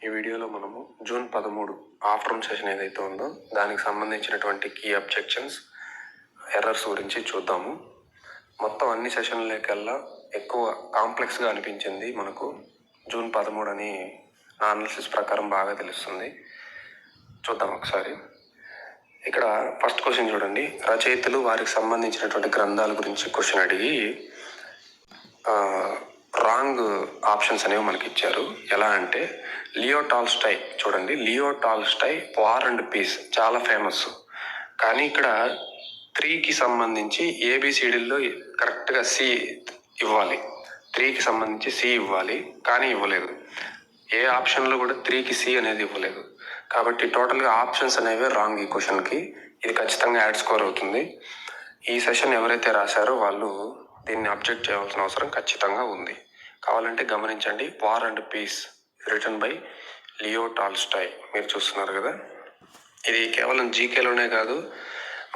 ఈ వీడియోలో మనము జూన్ 13 ఆఫ్టర్నూన్ సెషన్ ఏదైతే ఉందో దానికి సంబంధించినటువంటి కీ అబ్జెక్షన్స్, ఎర్రర్స్ గురించి చూద్దాము. మొత్తం అన్ని సెషన్లకల్లా ఎక్కువ కాంప్లెక్స్గా అనిపించింది మనకు జూన్ 13 అని నా అనాలిసిస్ ప్రకారం బాగా తెలుస్తుంది. చూద్దాం ఒకసారి. ఇక్కడ ఫస్ట్ క్వశ్చన్ చూడండి. రచయితలు వారికి సంబంధించినటువంటి గ్రంథాల గురించి క్వశ్చన్ అడిగి రాంగ్ ఆప్షన్స్ అనేవి మనకి ఇచ్చారు. ఎలా అంటే లియో టాల్స్టాయ్ చూడండి, Leo Tolstoy war and peace చాలా ఫేమస్. కానీ ఇక్కడ 3కి సంబంధించి ఏబిసిడీల్లో కరెక్ట్గా సి ఇవ్వాలి, 3కి సంబంధించి సి ఇవ్వాలి, కానీ ఇవ్వలేదు. ఏ ఆప్షన్లో కూడా 3కి సి అనేది ఇవ్వలేదు. కాబట్టి టోటల్గా ఆప్షన్స్ అనేవి రాంగ్ ఈ క్వశ్చన్కి. ఇది ఖచ్చితంగా యాడ్ స్కోర్ అవుతుంది. ఈ సెషన్ ఎవరైతే రాశారో వాళ్ళు దీన్ని అబ్జెక్ట్ చేయాల్సిన అవసరం ఖచ్చితంగా ఉంది. కావాలంటే గమనించండి. War and peace written by Leo Tolstoy మీరు చూస్తున్నారు కదా. ఇది కేవలం జీకేలోనే కాదు,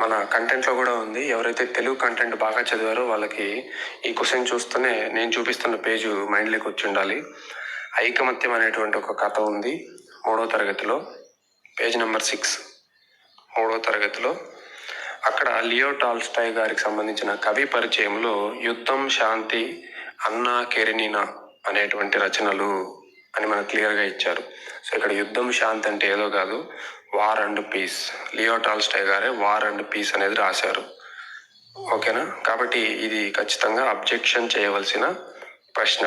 మన కంటెంట్లో కూడా ఉంది. ఎవరైతే తెలుగు కంటెంట్ బాగా చదివారో వాళ్ళకి ఈ క్వశ్చన్ చూస్తూనే నేను చూపిస్తున్న పేజు మైండ్లోకి వచ్చి ఉండాలి. ఐకమత్యం అనేటువంటి ఒక కథ ఉంది 3వ తరగతిలో, పేజ్ నెంబర్ 6, 3వ తరగతిలో. అక్కడ లియో టాల్స్టాయ్ గారికి సంబంధించిన కవి పరిచయంలో యుద్ధం, శాంతి, అన్నా కెరెనినా అనేటువంటి రచనలు అని మనకు క్లియర్గా ఇచ్చారు. సో ఇక్కడ యుద్ధం, శాంతి అంటే ఏదో కాదు, war and peace. Leo Tolstoy గారే వార్ అండ్ పీస్ అనేది రాశారు. ఓకేనా? కాబట్టి ఇది ఖచ్చితంగా అబ్జెక్షన్ చేయవలసిన ప్రశ్న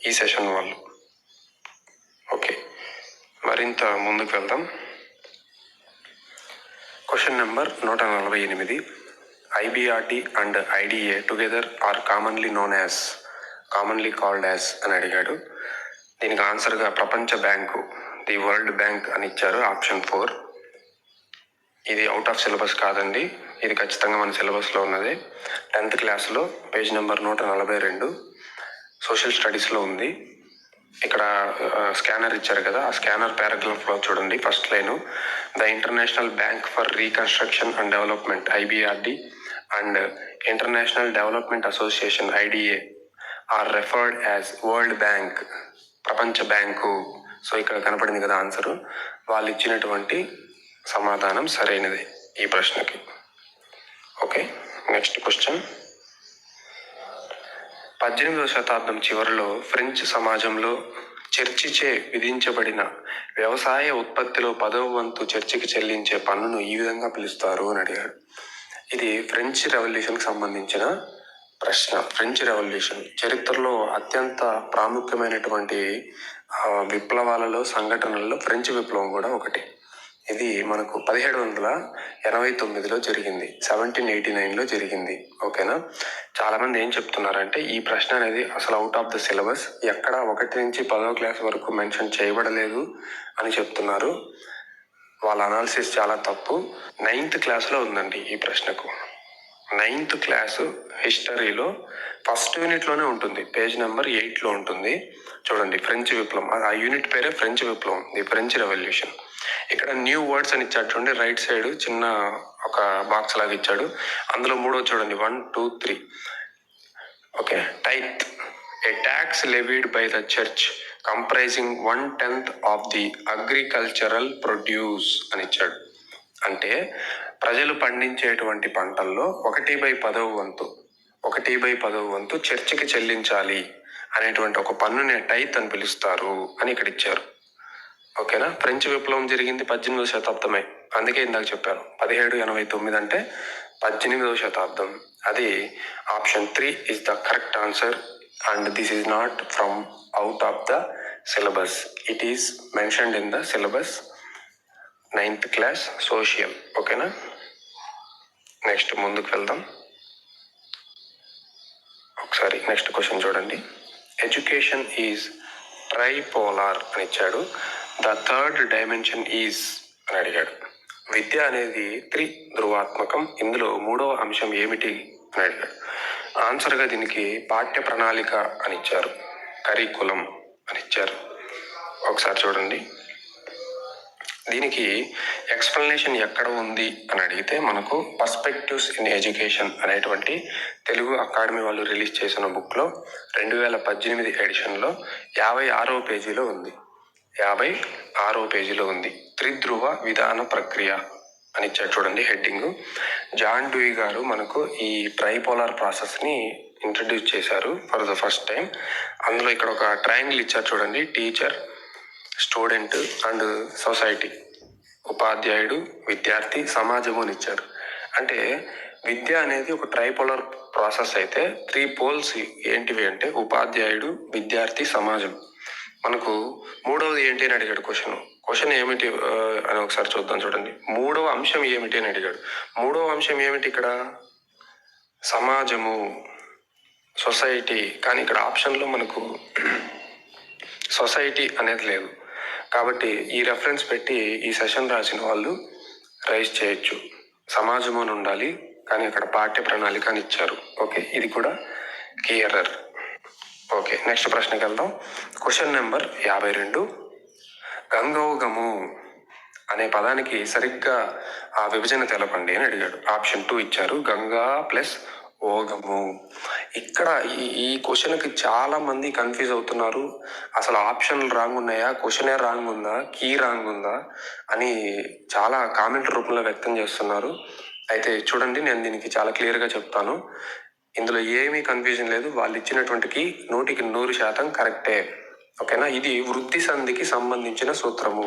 ఈ సెషన్ వాళ్ళు. ఓకే, మరింత ముందుకు వెళ్దాం. Question number 148. IBRD and IDA together are commonly called as అని అడిగాడు. దీనికి ఆన్సర్గా ప్రపంచ బ్యాంకు, ది వరల్డ్ బ్యాంక్ అని ఇచ్చారు, ఆప్షన్ 4. ఇది అవుట్ ఆఫ్ సిలబస్ కాదండి, ఇది ఖచ్చితంగా మన సిలబస్లో ఉన్నది. 10th క్లాస్లో పేజ్ నెంబర్ 142 సోషల్ స్టడీస్లో ఉంది. ఇక్కడ స్కానర్ ఇచ్చారు కదా, ఆ స్కానర్ పారాగ్రాఫ్లో చూడండి. First line, the international bank for reconstruction and development IBRD and international development association IDA are referred as world bank, ప్రపంచ బ్యాంకు. సో ఇక్కడ కనపడింది కదా ఆన్సరు. వాళ్ళు ఇచ్చినటువంటి సమాధానం సరైనది ఈ ప్రశ్నకి. Okay, next question. 18వ శతాబ్దం చివరిలో ఫ్రెంచ్ సమాజంలో చర్చిచే విధించబడిన వ్యవసాయ ఉత్పత్తిలో 10వ వంతు చర్చికి చెల్లించే పన్నును ఈ విధంగా పిలుస్తారు అని అడిగాడు. ఇది ఫ్రెంచ్ రెవల్యూషన్కి సంబంధించిన ప్రశ్న. ఫ్రెంచ్ రెవల్యూషన్ చరిత్రలో అత్యంత ప్రాముఖ్యమైనటువంటి విప్లవాలలో, సంఘటనలలో ఫ్రెంచ్ విప్లవం కూడా ఒకటి. ఇది మనకు 1789లో జరిగింది, 1789లో జరిగింది. ఓకేనా? చాలామంది ఏం చెప్తున్నారంటే ఈ ప్రశ్న అనేది అసలు అవుట్ ఆఫ్ ద సిలబస్, ఎక్కడ 1 నుంచి 10వ క్లాస్ వరకు మెన్షన్ చేయబడలేదు అని చెప్తున్నారు. వాళ్ళ అనాలిసిస్ చాలా తప్పు. 9th క్లాస్లో ఉందండి ఈ ప్రశ్నకు. 9th క్లాసు హిస్టరీలో ఫస్ట్ యూనిట్లోనే ఉంటుంది, పేజ్ నెంబర్ 8లో ఉంటుంది. చూడండి, ఫ్రెంచ్ విప్లవం, ఆ యూనిట్ పేరే ఫ్రెంచ్ విప్లవం, ది ఫ్రెంచ్ రెవల్యూషన్. ఇక్కడ న్యూ వర్డ్స్ అని ఇచ్చాడు చూడండి, రైట్ సైడ్ చిన్న ఒక బాక్స్ లాగా ఇచ్చాడు. అందులో 3వ చూడండి, 1, 2, 3. Okay, tithe, A tax levied by the church comprising 1/10 of the agricultural produce అని ఇచ్చాడు. అంటే ప్రజలు పండించేటువంటి పంటల్లో 1/10వ వంతు, 1/10వ వంతు చర్చికి చెల్లించాలి అనేటువంటి ఒక పన్నునే టైత్ అని పిలుస్తారు అని ఇక్కడ ఇచ్చారు. ఓకేనా? ఫ్రెంచ్ విప్లవం జరిగింది 18వ శతాబ్దమే, అందుకే ఇందాక చెప్పాను 1789 అంటే 18వ శతాబ్దం. అది option 3 is the correct answer and this is not from out of the syllabus. It is mentioned in the syllabus, 9th class social. ఓకేనా? నెక్స్ట్ ముందుకు వెళ్దాం. ఒకసారి నెక్స్ట్ క్వశ్చన్ చూడండి. ఎడ్యుకేషన్ ఈజ్ ట్రైపోలార్ అని ఇచ్చాడు. ద థర్డ్ డైమెన్షన్ ఈజ్ అని అడిగాడు. విద్య అనేది త్రిధ్రువాత్మకం, ఇందులో 3వ అంశం ఏమిటి అని అడిగాడు. ఆన్సర్గా దీనికి పాఠ్య ప్రణాళిక అని ఇచ్చారు, కరికులం అని ఇచ్చారు. ఒకసారి చూడండి, దీనికి ఎక్స్ప్లెనేషన్ ఎక్కడ ఉంది అని అడిగితే మనకు పర్స్పెక్టివ్స్ ఇన్ ఎడ్యుకేషన్ అనేటువంటి తెలుగు అకాడమీ వాళ్ళు రిలీజ్ చేసిన బుక్లో 2018 ఎడిషన్లో 56వ పేజీలో ఉంది. 56వ పేజీలో ఉంది. త్రిధ్రువ విధాన ప్రక్రియ అని ఇచ్చారు చూడండి హెడ్డింగ్. జాన్ డ్యూయి గారు మనకు ఈ ట్రైపోలార్ ప్రాసెస్ని ఇంట్రడ్యూస్ చేశారు ఫర్ ద ఫస్ట్ టైం. అందులో ఇక్కడ ఒక ట్రయాంగిల్ ఇచ్చారు చూడండి, టీచర్, స్టూడెంట్ అండ్ సొసైటీ, ఉపాధ్యాయుడు, విద్యార్థి, సమాజము అని ఇచ్చారు. అంటే విద్య అనేది ఒక ట్రైపోలార్ ప్రాసెస్ అయితే 3 పోల్స్ ఏంటివి అంటే ఉపాధ్యాయుడు, విద్యార్థి, సమాజం. మనకు మూడవది ఏంటి అని అడిగాడు క్వశ్చన్ ఏమిటి అని ఒకసారి చూద్దాం చూడండి. మూడవ అంశం ఏమిటి అని అడిగాడు. మూడవ అంశం ఏమిటి ఇక్కడ? సమాజము, సొసైటీ. కానీ ఇక్కడ ఆప్షన్లో మనకు సొసైటీ అనేది లేదు. కాబట్టి ఈ రెఫరెన్స్ పెట్టి ఈ సెషన్ రాసిన వాళ్ళు రైజ్ చేయొచ్చు. సమాజము అని ఉండాలి, కానీ అక్కడ పాఠ్య ప్రణాళిక అని ఇచ్చారు. ఓకే, ఇది కూడా కీ ఎర్రర్. ఓకే, నెక్స్ట్ ప్రశ్నకి వెళ్దాం. Question number 52. గంగౌగము అనే పదానికి సరిగ్గా ఆ విభజన తెలపండి అని అడిగాడు. ఆప్షన్ 2 ఇచ్చారు, గంగా ప్లస్ ఓగము. ఇక్కడ ఈ క్వశ్చన్కి చాలా మంది కన్ఫ్యూజ్ అవుతున్నారు. అసలు ఆప్షన్లు రాంగ్ ఉన్నాయా, క్వశ్చనే రాంగ్ ఉందా, కీ రాంగ్ ఉందా అని చాలా కామెంట్ రూపంలో వ్యక్తం చేస్తున్నారు. అయితే చూడండి, నేను దీనికి చాలా క్లియర్గా చెప్తాను. ఇందులో ఏమీ కన్ఫ్యూజన్ లేదు. వాళ్ళు ఇచ్చినటువంటి కీ 100% కరెక్టే. ఓకేనా? ఇది వృద్ధి సంధికి సంబంధించిన సూత్రము.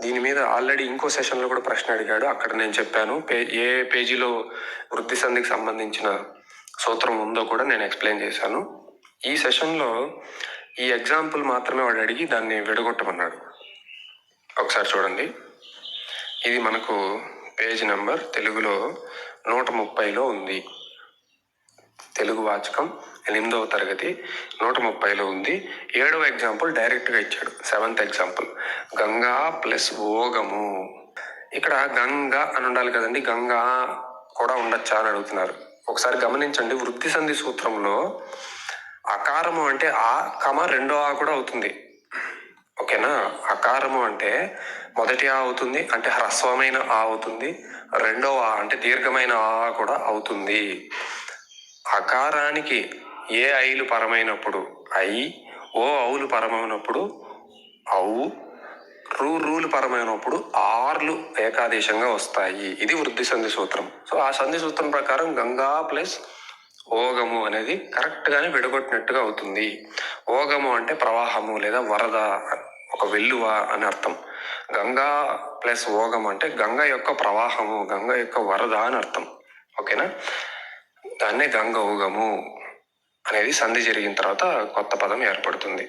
దీని మీద ఆల్రెడీ ఇంకో సెషన్లో కూడా ప్రశ్న అడిగాడు. అక్కడ నేను చెప్పాను ఏ పేజీలో వృద్ధి సంధికి సంబంధించిన సూత్రం ఉందో కూడా నేను ఎక్స్ప్లెయిన్ చేశాను. ఈ సెషన్లో ఈ ఎగ్జాంపుల్ మాత్రమే వాడు అడిగి దాన్ని విడగొట్టమన్నాడు. ఒకసారి చూడండి. ఇది మనకు పేజ్ నెంబర్ తెలుగులో 130లో ఉంది. తెలుగు వాచకం 8వ తరగతి 130లో ఉంది. 7వ ఎగ్జాంపుల్ డైరెక్ట్గా ఇచ్చాడు. 7th example Ganga plus ఓగము. ఇక్కడ గంగా అని ఉండాలి కదండి, గంగా కూడా ఉండొచ్చా అని అడుగుతున్నారు. ఒకసారి గమనించండి, వృద్ధి సంధి సూత్రంలో అకారము అంటే ఆ కమ రెండో ఆ కూడా అవుతుంది. ఓకేనా? అకారము అంటే మొదటి ఆ అవుతుంది, అంటే హ్రస్వమైన ఆ అవుతుంది. రెండవ ఆ అంటే దీర్ఘమైన ఆ కూడా అవుతుంది. అకారానికి ఏ ఐలు పరమైనప్పుడు ఐ, ఓ ఔలు పరమైనప్పుడు ఔ, రూలు పరమైనప్పుడు ఆర్లు ఏకాదేశంగా వస్తాయి. ఇది వృద్ధి సంధి సూత్రం. సో ఆ సంధి సూత్రం ప్రకారం గంగా ప్లస్ ఓగము అనేది కరెక్ట్గానే విడగొట్టినట్టుగా అవుతుంది. ఓగము అంటే ప్రవాహము లేదా వరద, ఒక వెల్లువ అని అర్థం. గంగా ప్లస్ ఓగం అంటే గంగ యొక్క ప్రవాహము, గంగ యొక్క వరద అని అర్థం. ఓకేనా? దాన్నే గంగౌగము అనేది సంధి జరిగిన తర్వాత కొత్త పదం ఏర్పడుతుంది.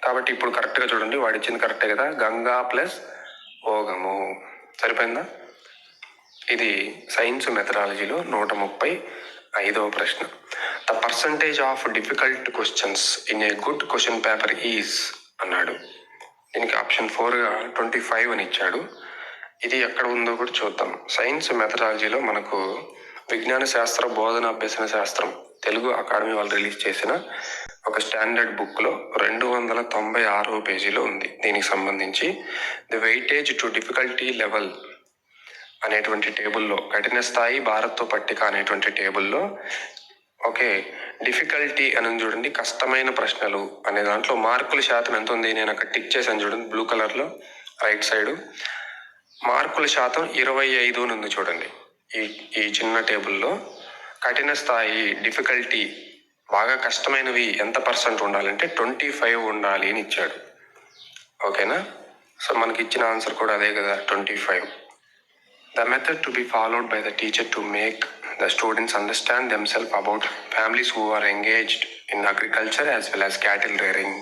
కాబట్టి ఇప్పుడు కరెక్ట్గా చూడండి, వాడు ఇచ్చింది కరెక్టే కదా, గంగా ప్లస్ ఓగము. సరిపోయిందా? ఇది సైన్స్ మెథడాలజీలో 135వ ప్రశ్న. The percentage of difficult questions in a good question paper is అన్నాడు. దీనికి ఆప్షన్ 4గా 25 అని ఇచ్చాడు. ఇది ఎక్కడ ఉందో కూడా చూద్దాం. సైన్స్ మెథడాలజీలో మనకు విజ్ఞాన శాస్త్ర బోధన అభ్యసన శాస్త్రం తెలుగు అకాడమీ వాళ్ళు రిలీజ్ చేసిన ఒక స్టాండర్డ్ బుక్లో 296వ పేజీలో ఉంది. దీనికి సంబంధించి the weightage to difficulty level అనేటువంటి టేబుల్లో, కఠిన స్థాయి భారత్వ పట్టిక అనేటువంటి టేబుల్లో ఓకే డిఫికల్టీ అని చూడండి, కష్టమైన ప్రశ్నలు అనే దాంట్లో మార్కుల శాతం ఎంత ఉంది, నేను అక్కడ టిక్ చేశాను చూడండి బ్లూ కలర్లో రైట్ సైడు. మార్కుల శాతం 25 ఉంది చూడండి. ఈ చిన్న టేబుల్లో కఠిన స్థాయి డిఫికల్టీ బాగా కష్టమైనవి ఎంత % ఉండాలంటే 25 ఉండాలి అని ఇచ్చాడు. ఓకేనా? సో మనకి ఇచ్చిన ఆన్సర్ కూడా అదే కదా, 25. The method to be followed by the teacher to make the students understand themselves about families who are engaged in agriculture as well as cattle rearing.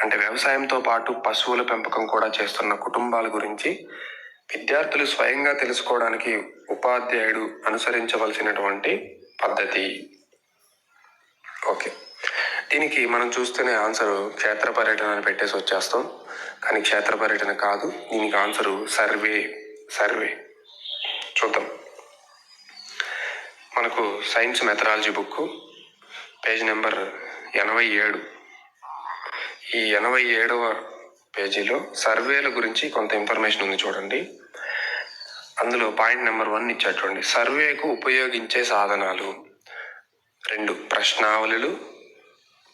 అంటే వ్యవసాయంతో పాటు పశువుల పెంపకం కూడా చేస్తున్న కుటుంబాల గురించి విద్యార్థులు స్వయంగా తెలుసుకోవడానికి ఉపాధ్యాయుడు అనుసరించవలసినటువంటి పద్ధతి. ఓకే, దీనికి మనం చూస్తేనే ఆన్సరు క్షేత్ర పర్యటన అని పెట్టేసి వచ్చేస్తాం. కానీ క్షేత్ర పర్యటన కాదు, దీనికి ఆన్సరు సర్వే. చూద్దాం. మనకు science methodology book page number 87. ఈ 87వ పేజీలో సర్వేల గురించి కొంత ఇన్ఫర్మేషన్ ఉంది చూడండి. అందులో పాయింట్ నెంబర్ 1 ఇచ్చాడు చూడండి. సర్వేకు ఉపయోగించే సాధనాలు 2 ప్రశ్నావళులు,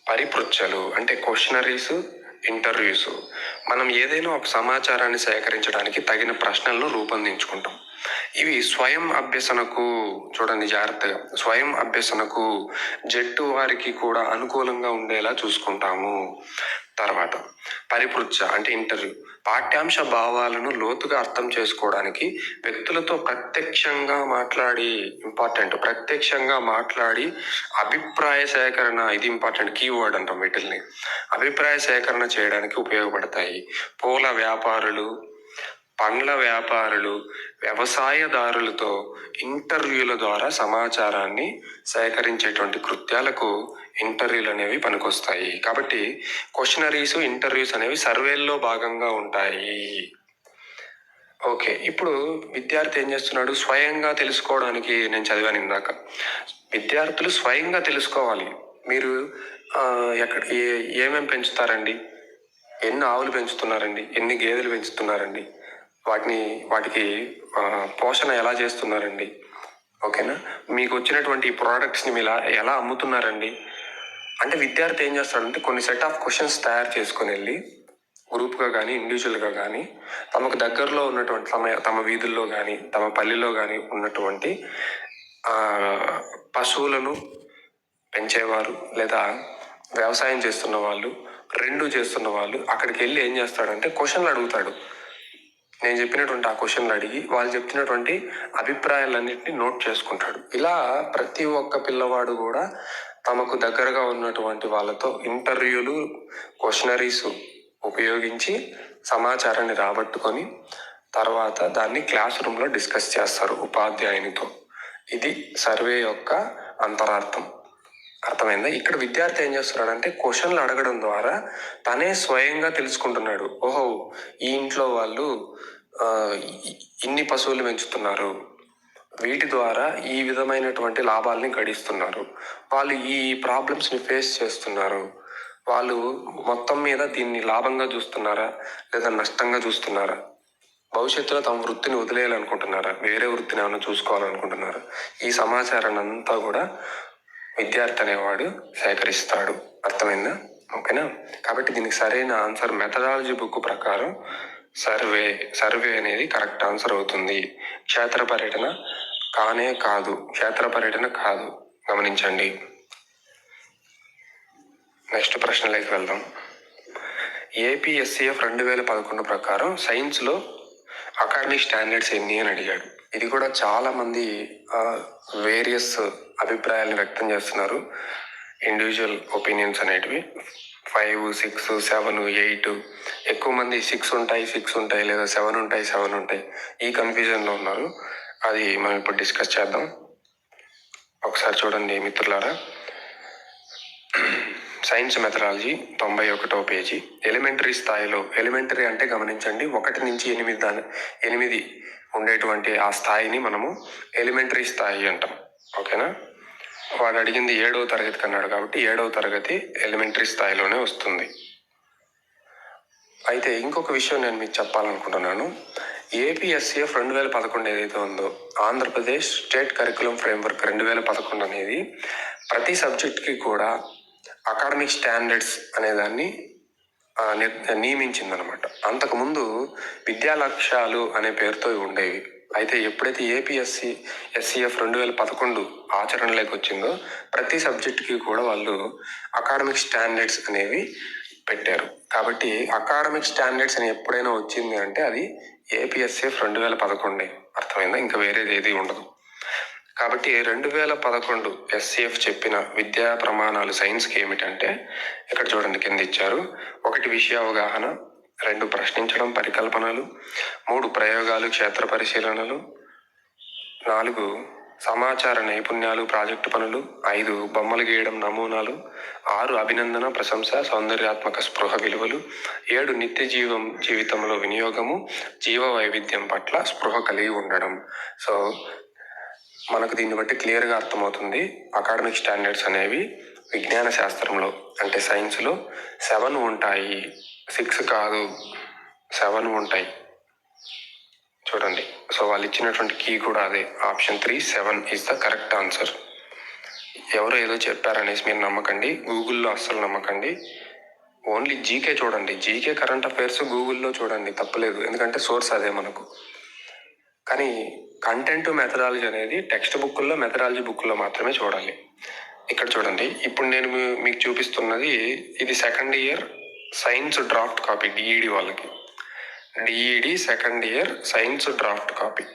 పరిపృచ్ఛలు అంటే క్వశ్చనరీస్, ఇంటర్వ్యూస్. మనం ఏదైనా ఒక సమాచారాన్ని సేకరించడానికి తగిన ప్రశ్నలను రూపొందించుకుంటాం. ఇవి స్వయం అభ్యసనకు, చూడండి జాగ్రత్తగా, స్వయం అభ్యసనకు జట్టు వారికి కూడా అనుకూలంగా ఉండేలా చూసుకుంటాము. తర్వాత పరిపృచ్ఛ అంటే ఇంటర్వ్యూ. పాఠ్యాంశ భావాలను లోతుగా అర్థం చేసుకోవడానికి వ్యక్తులతో ప్రత్యక్షంగా మాట్లాడి అభిప్రాయ సేకరణ, ఇది ఇంపార్టెంట్ కీవర్డ్ అంటాం వీటిల్ని, అభిప్రాయ సేకరణ చేయడానికి ఉపయోగపడతాయి. పూల వ్యాపారులు, పండ్ల వ్యాపారులు, వ్యవసాయదారులతో ఇంటర్వ్యూల ద్వారా సమాచారాన్ని సేకరించేటువంటి కృత్యాలకు ఇంటర్వ్యూలు అనేవి పనికొస్తాయి. కాబట్టి క్వశ్చనరీస్, ఇంటర్వ్యూస్ అనేవి సర్వేల్లో భాగంగా ఉంటాయి. ఓకే, ఇప్పుడు విద్యార్థి ఏం చేస్తున్నాడు? స్వయంగా తెలుసుకోవడానికి నేను చదివాను ఇందాక, విద్యార్థులు స్వయంగా తెలుసుకోవాలి. మీరు ఏమేమి పెంచుతారండి? ఎన్ని ఆవులు పెంచుతున్నారండి? ఎన్ని గేదెలు పెంచుతున్నారండి? వాటికి పోషణ ఎలా చేస్తున్నారండి? ఓకేనా? మీకు వచ్చినటువంటి ప్రోడక్ట్స్ని మీరు ఎలా అమ్ముతున్నారండి? అంటే విద్యార్థి ఏం చేస్తాడంటే కొన్ని సెట్ ఆఫ్ క్వశ్చన్స్ తయారు చేసుకొని వెళ్ళి గ్రూప్గా కానీ ఇండివిజువల్గా కానీ తమకు దగ్గరలో ఉన్నటువంటి తమ వీధుల్లో కానీ తమ పల్లెలో కానీ ఉన్నటువంటి పశువులను పెంచేవారు లేదా వ్యవసాయం చేస్తున్న వాళ్ళు, రెండు చేస్తున్న వాళ్ళు అక్కడికి వెళ్ళి ఏం చేస్తాడంటే క్వశ్చన్లు అడుగుతాడు. నేను చెప్పినటువంటి ఆ క్వశ్చన్లు అడిగి వాళ్ళు చెప్తున్నటువంటి అభిప్రాయాలన్నింటినీ నోట్ చేసుకుంటాడు. ఇలా ప్రతి ఒక్క పిల్లవాడు కూడా తమకు దగ్గరగా ఉన్నటువంటి వాళ్ళతో ఇంటర్వ్యూలు, క్వశ్చనరీస్ ఉపయోగించి సమాచారాన్ని రాబట్టుకొని తర్వాత దాన్ని క్లాస్ రూమ్లో డిస్కస్ చేస్తారు ఉపాధ్యాయునితో. ఇది సర్వే యొక్క అంతరార్థం. అర్థమైందా? ఇక్కడ విద్యార్థి ఏం చేస్తున్నాడంటే క్వశ్చన్లు అడగడం ద్వారా తనే స్వయంగా తెలుసుకుంటున్నాడు. ఓహో, ఈ ఇంట్లో వాళ్ళు ఇన్ని పశువులు పెంచుతున్నారు, వీటి ద్వారా ఈ విధమైనటువంటి లాభాలని గడిస్తున్నారు, వాళ్ళు ఈ ప్రాబ్లమ్స్ని ఫేస్ చేస్తున్నారు, వాళ్ళు మొత్తం మీద దీన్ని లాభంగా చూస్తున్నారా లేదా నష్టంగా చూస్తున్నారా, భవిష్యత్తులో తమ వృత్తిని వదిలేయాలనుకుంటున్నారా, వేరే వృత్తిని ఏమైనా చూసుకోవాలనుకుంటున్నారా, ఈ సమాచారాన్ని అంతా కూడా విద్యార్థి అనేవాడు సేకరిస్తాడు. అర్థమైందా? ఓకేనా? కాబట్టి దీనికి సరైన ఆన్సర్ మెథడాలజీ బుక్ ప్రకారం సర్వే అనేది కరెక్ట్ ఆన్సర్ అవుతుంది. క్షేత్ర పర్యటన కాదు. గమనించండి. నెక్స్ట్ ప్రశ్నలోకి వెళ్దాం. ఏపీఎస్సీఎఫ్ 2011 ప్రకారం సైన్స్లో అకాడమిక్ స్టాండర్డ్స్ ఎన్ని అని అడిగాడు. ఇది కూడా చాలా మంది వేరియస్ అభిప్రాయాలను వ్యక్తం చేస్తున్నారు. ఇండివిజువల్ ఒపీనియన్స్ అనేటివి 5, 6, 7, 8, ఎక్కువ మంది 6 ఉంటాయి లేదా 7 ఉంటాయి. ఈ కన్ఫ్యూజన్లో ఉన్నారు. అది మనం ఇప్పుడు డిస్కస్ చేద్దాం. ఒకసారి చూడండి మిత్రులారా, సైన్స్ మెథడాలజీ 91వ పేజీ. ఎలిమెంటరీ స్థాయిలో, ఎలిమెంటరీ అంటే గమనించండి 1 నుంచి 8 ఉండేటువంటి ఆ స్థాయిని మనము ఎలిమెంటరీ స్థాయి అంటాం. ఓకేనా? వాడు అడిగింది 7వ తరగతికి అన్నాడు కాబట్టి 7వ తరగతి ఎలిమెంటరీ స్థాయిలోనే వస్తుంది. అయితే ఇంకొక విషయం నేను మీకు చెప్పాలనుకుంటున్నాను. ఏపీఎస్సీఎఫ్ 2011 ఏదైతే ఉందో, ఆంధ్రప్రదేశ్ స్టేట్ కరికులం ఫ్రేమ్వర్క్ 2011 అనేది ప్రతి సబ్జెక్ట్కి కూడా అకాడమిక్ స్టాండర్డ్స్ అనేదాన్ని నియమించిందనమాట. అంతకుముందు విద్యా లక్ష్యాలు అనే పేరుతో ఉండేవి. అయితే ఎప్పుడైతే ఏపీఎస్సీఎఫ్ 2011 ఆచరణలోకి వచ్చిందో ప్రతి సబ్జెక్టుకి కూడా వాళ్ళు అకాడమిక్ స్టాండర్డ్స్ అనేవి పెట్టారు. కాబట్టి అకాడమిక్ స్టాండర్డ్స్ అని ఎప్పుడైనా వచ్చింది అంటే అది ఏపీఎస్సీఎఫ్ 2011. అర్థమైందా? ఇంకా వేరేది ఏది ఉండదు. కాబట్టి 2011 ఎస్సీఎఫ్ చెప్పిన విద్యా ప్రమాణాలు సైన్స్కి ఏమిటంటే ఇక్కడ చూడండి, కింద ఇచ్చారు. 1 విషయ అవగాహన, 2 ప్రశ్నించడం పరికల్పనలు, 3 ప్రయోగాలు క్షేత్ర పరిశీలనలు, 4 సమాచార నైపుణ్యాలు ప్రాజెక్టు పనులు, 5 బొమ్మలు గీయడం నమూనాలు, 6 అభినందన ప్రశంస సౌందర్యాత్మక స్పృహ విలువలు, 7 నిత్య జీవితంలో వినియోగము, జీవ వైవిధ్యం పట్ల స్పృహ కలిగి ఉండడం. సో మనకు దీన్ని బట్టి క్లియర్గా అర్థమవుతుంది అకాడమిక్ స్టాండర్డ్స్ అనేవి విజ్ఞాన శాస్త్రంలో అంటే సైన్స్లో 7 ఉంటాయి, 6 కాదు, 7 ఉంటాయి. చూడండి, సో వాళ్ళు ఇచ్చినటువంటి కీ కూడా అదే, option 3 7 is the correct answer. ఎవరో ఏదో చెప్పారనేసి మీరు నమ్మకండి, గూగుల్లో అస్సలు నమ్మకండి. ఓన్లీ జీకే చూడండి, జీకే కరెంట్ అఫైర్స్ గూగుల్లో చూడండి, తప్పలేదు, ఎందుకంటే సోర్స్ అదే మనకు. కానీ కంటెంట్ మెథడాలజీ అనేది టెక్స్ట్ బుక్లో, మెథడాలజీ బుక్లో మాత్రమే చూడాలి. ఇక్కడ చూడండి, ఇప్పుడు నేను మీకు చూపిస్తున్నది ఇది second year science draft copy, DEd వాళ్ళకి. DEd second year science draft copy.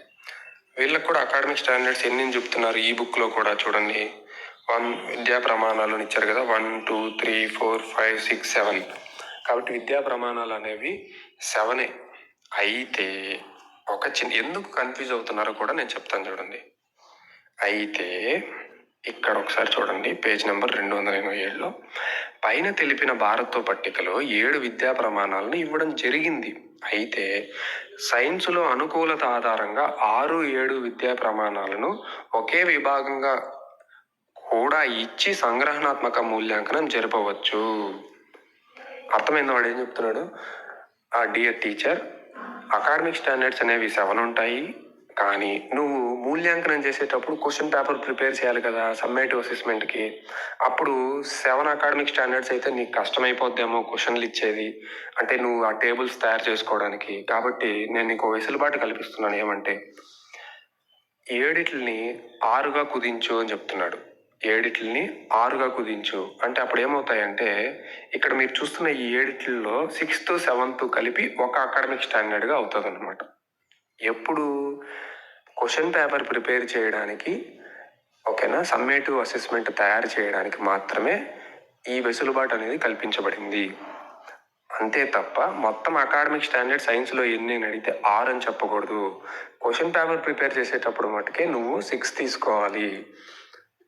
వీళ్ళకి కూడా అకాడమిక్ స్టాండర్డ్స్ ఎన్ని చెప్తున్నారు ఈ బుక్లో కూడా చూడండి. 1 విద్యా ప్రమాణాలు ఇచ్చారు కదా, 1, 2, 3, 4, 5, 6, 7. కాబట్టి విద్యా ప్రమాణాలు అనేవి 7. అయితే ఒక ఎందుకు కన్ఫ్యూజ్ అవుతున్నారో కూడా నేను చెప్తాను చూడండి. అయితే ఇక్కడ ఒకసారి చూడండి, పేజ్ నెంబర్ 287లో పైన తెలిపిన భారత్వ పట్టికలో 7 విద్యా ప్రమాణాలను ఇవ్వడం జరిగింది. అయితే సైన్స్లో అనుకూలత ఆధారంగా 6, 7 విద్యా ప్రమాణాలను ఒకే విభాగంగా కూడా ఇచ్చి సంగ్రహణాత్మక మూల్యాంకనం జరపవచ్చు. అర్థమైంది వాడు ఏం చెప్తున్నాడు? డియర్ టీచర్, అకాడమిక్ స్టాండర్డ్స్ అనేవి 7 ఉంటాయి, కానీ నువ్వు మూల్యాంకనం చేసేటప్పుడు క్వశ్చన్ పేపర్ ప్రిపేర్ చేయాలి కదా సమ్మేటివ్ అసెస్మెంట్కి. అప్పుడు 7 అకాడమిక్ స్టాండర్డ్స్ అయితే నీకు కష్టమైపోద్దేమో క్వశ్చన్లు ఇచ్చేది, అంటే నువ్వు ఆ టేబుల్స్ తయారు చేసుకోవడానికి. కాబట్టి నేను నీకు వెసులుబాటు కల్పిస్తున్నాను, ఏమంటే 7ని 6గా కుదించు అని చెప్తున్నాడు. 7ని 6గా కుదించు అంటే అప్పుడు ఏమవుతాయంటే, ఇక్కడ మీరు చూస్తున్న ఈ 7లో 6th, 7th కలిపి ఒక అకాడమిక్ స్టాండర్డ్గా అవుతుంది అనమాట. ఎప్పుడు క్వశ్చన్ పేపర్ ప్రిపేర్ చేయడానికి, ఓకేనా, సమ్మేటివ్ అసెస్మెంట్ తయారు చేయడానికి మాత్రమే ఈ వెసులుబాటు అనేది కల్పించబడింది. అంతే తప్ప మొత్తం అకాడమిక్ స్టాండర్డ్ సైన్స్లో ఎన్ని అని అడిగితే 6 అని చెప్పకూడదు. క్వశ్చన్ పేపర్ ప్రిపేర్ చేసేటప్పుడు మటుకే నువ్వు 6 తీసుకోవాలి.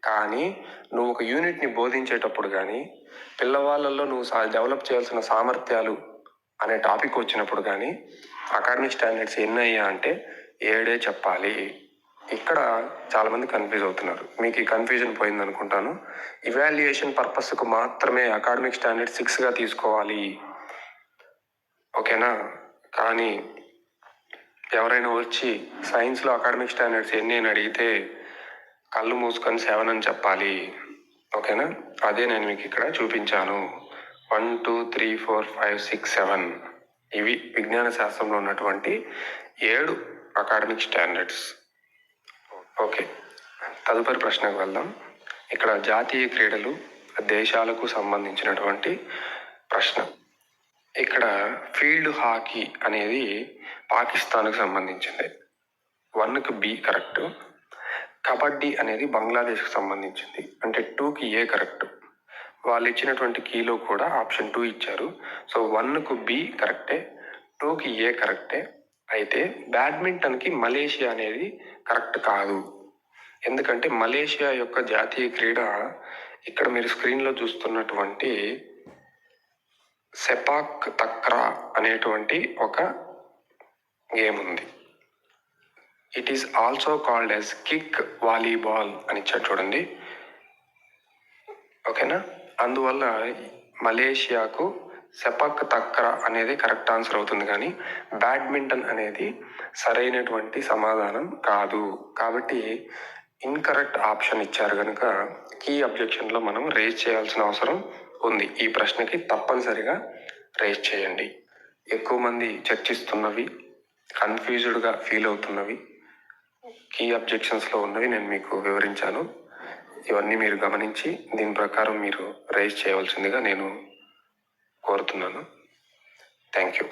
కానీ నువ్వు ఒక యూనిట్ని బోధించేటప్పుడు కానీ, పిల్లవాళ్ళల్లో నువ్వు డెవలప్ చేయాల్సిన సామర్థ్యాలు అనే టాపిక్ వచ్చినప్పుడు కానీ అకాడమిక్ స్టాండర్డ్స్ ఎన్ని అయ్యా అంటే 7 చెప్పాలి. ఇక్కడ చాలామంది కన్ఫ్యూజ్ అవుతున్నారు. మీకు ఈ కన్ఫ్యూజన్ పోయింది అనుకుంటాను. ఇవాల్యుయేషన్ పర్పస్కు మాత్రమే అకాడమిక్ స్టాండర్డ్ 6గా తీసుకోవాలి, ఓకేనా. కానీ ఎవరైనా వచ్చి సైన్స్లో అకాడమిక్ స్టాండర్డ్స్ ఎన్ని అని అడిగితే కళ్ళు మూసుకొని 7 అని చెప్పాలి, ఓకేనా. అదే నేను మీకు ఇక్కడ చూపించాను. 1, 2, 3, 4, 5, 6, 7 ఇవి విజ్ఞాన శాస్త్రంలో ఉన్నటువంటి 7 అకాడమిక్ స్టాండర్డ్స్. ఓకే, తదుపరి ప్రశ్నకు వెళ్దాం. ఇక్కడ జాతీయ క్రీడలు దేశాలకు సంబంధించినటువంటి ప్రశ్న. ఇక్కడ ఫీల్డ్ హాకీ అనేది పాకిస్తాన్కు సంబంధించింది, 1కి B కరెక్ట్. కబడ్డీ అనేది బంగ్లాదేశ్కి సంబంధించింది, అంటే 2కి A కరెక్ట్. వాళ్ళు ఇచ్చినటువంటి కీలో కూడా ఆప్షన్ 2 ఇచ్చారు. సో 1కు B కరెక్టే, 2కి A కరెక్టే. అయితే బ్యాడ్మింటన్కి మలేషియా అనేది కరెక్ట్ కాదు. ఎందుకంటే మలేషియా యొక్క జాతీయ క్రీడ ఇక్కడ మీరు స్క్రీన్లో చూస్తున్నటువంటి సెపాక్ తక్రా అనేటువంటి ఒక గేమ్ ఉంది. It is also called as kick volleyball అని ఇచ్చారు చూడండి, ఓకేనా. అందువల్ల మలేషియాకు సెపాక్ తక్రా అనేది కరెక్ట్ ఆన్సర్ అవుతుంది, కానీ బ్యాడ్మింటన్ అనేది సరైనటువంటి సమాధానం కాదు. కాబట్టి ఇన్కరెక్ట్ ఆప్షన్ ఇచ్చారు కనుక కీ అబ్జెక్షన్లో మనం రేజ్ చేయాల్సిన అవసరం ఉంది. ఈ ప్రశ్నకి తప్పనిసరిగా రేజ్ చేయండి. ఎక్కువ మంది చర్చిస్తున్నవి, కన్ఫ్యూజ్డ్గా ఫీల్ అవుతున్నవి, కీ అబ్జెక్షన్స్లో ఉన్నవి నేను మీకు వివరించాను. ఇవన్నీ మీరు గమనించి దీని ప్రకారం మీరు రైజ్ చేయవలసిందిగా నేను కోరుతున్నాను. Thank you.